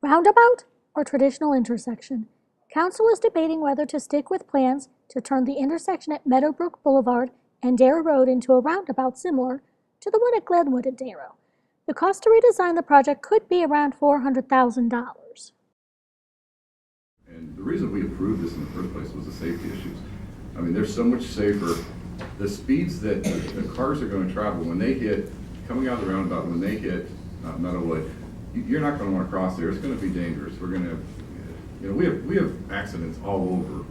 Roundabout or traditional intersection? Council is debating whether to stick with plans to turn the intersection at Meadowbrook Boulevard and Darrow Road into a roundabout similar to the one at Glenwood and Darrow. The cost to redesign the project could be around $400,000. And the reason we approved this in the first place was the safety issues. I mean, they're so much safer. The speeds that the cars are going to travel when they hit, coming out of the roundabout, when they hit Meadowood, you're not going to want to cross there. It's going to be dangerous. We're going to, you know, we have accidents all over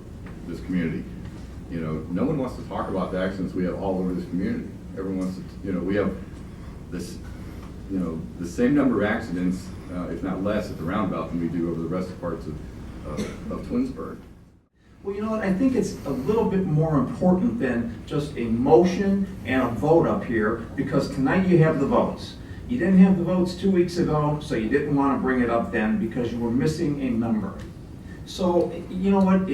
this community. You know, no one wants to talk about the accidents we have all over this community. Everyone wants to, you know, we have this, you know, the same number of accidents, if not less, at the roundabout than we do over the rest of parts of Twinsburg. Well, you know what, I think it's a little bit more important than just a motion and a vote up here, because tonight you have the votes. You didn't have the votes 2 weeks ago, so you didn't want to bring it up then because you were missing a member. So, you know what,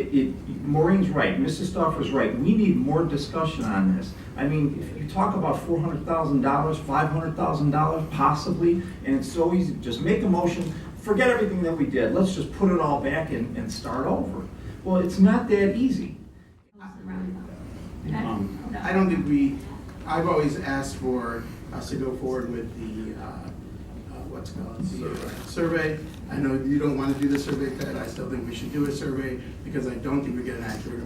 Maureen's right, Mrs. Stauffer's right, we need more discussion on this. I mean, if you talk about $400,000, $500,000 possibly, and it's so easy, just make a motion, forget everything that we did, let's just put it all back and start over. Well, it's not that easy. I don't think I've always asked for us to go forward with the, what's it called, the survey. I know you don't want to do the survey, Ted. I still think we should do a survey because I don't think we get an accurate,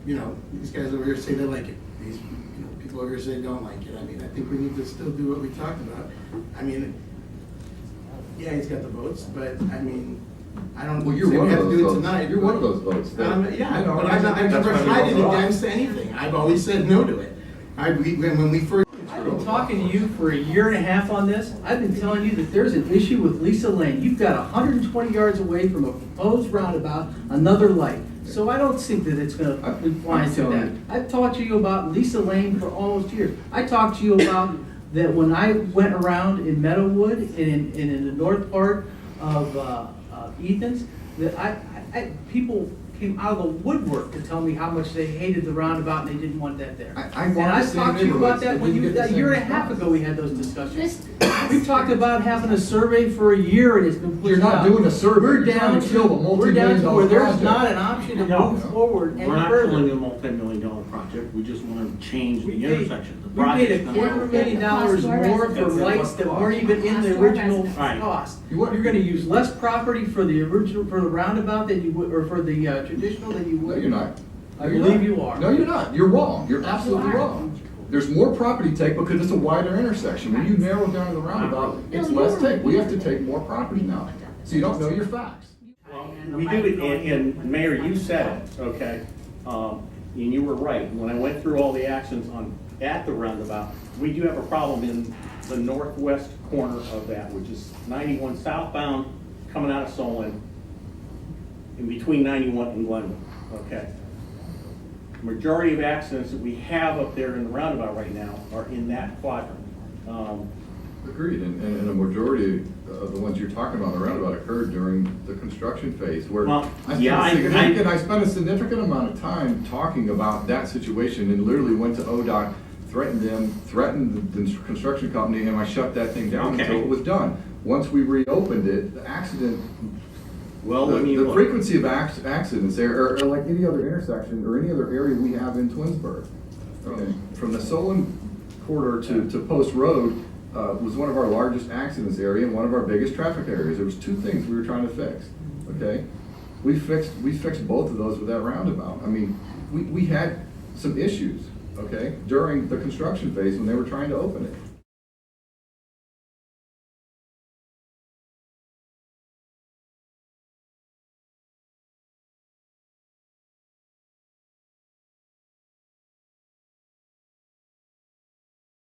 you know, these guys over here say they like it. These people over here say they don't like it. I mean, I think we need to still do what we talked about. I mean, yeah, he's got the votes, but I mean, I don't Well, say you're we one have of to those do it votes. tonight. You're one of those votes. Yeah, you know, but I've never sided vote. against anything. I've always said no to it. When we first. I've been talking to you for a year and a half on this. I've been telling you that there's an issue with Lisa Lane. You've got 120 yards away from a proposed roundabout, another light. So I don't think that it's going to apply to that. I've talked to you about Lisa Lane for almost years. I talked to you about that when I went around in Meadowood and in the north part of Ethan's, that people came out of the woodwork to tell me how much they hated the roundabout and they didn't want that there. And I talked to you about that when a year and a half ago we had those discussions. We've talked about having a survey for a year and it's been pushed You're not out. doing a survey. We're You're down trying to kill a to multi-million-dollar where there's project. not an option to No. move forward any We're not further. killing a multi-million-dollar project, we just want to change the intersection. The We paid project's gonna- $250,000 more for lights that weren't even in the original Right. cost. You You're gonna use less property for the original, for the roundabout than you would, or for the traditional than you No, would. you're not. I believe you are. No, you're not. You're wrong. You're absolutely wrong. There's more property take because it's a wider intersection. When you narrow down to the roundabout, it's less take. We have to take more property now. So you don't know your facts. We do it, and Mayor, you said it, okay? And you were right, when I went through all the actions at the roundabout, we do have a problem in the northwest corner of that, which is 91 southbound, coming out of Solon, in between 91 and Glenwood, okay? Majority of accidents that we have up there in the roundabout right now are in that quadrant. Agreed, and a majority of the ones you're talking about, the roundabout, occurred during the construction phase, where Well, I spent a significant amount of time talking about that situation, and literally went to ODOT, threatened the construction company, and I shut that thing down Okay. until it was done. Once we reopened it, the accident, Well, the frequency of accidents there are like any other intersection or any other area we have in Twinsburg. Okay, from the Solon corridor to Post Road was one of our largest accidents area and one of our biggest traffic areas. There was two things we were trying to fix. Okay, we fixed both of those with that roundabout. I mean, we had some issues. Okay, during the construction phase when they were trying to open it.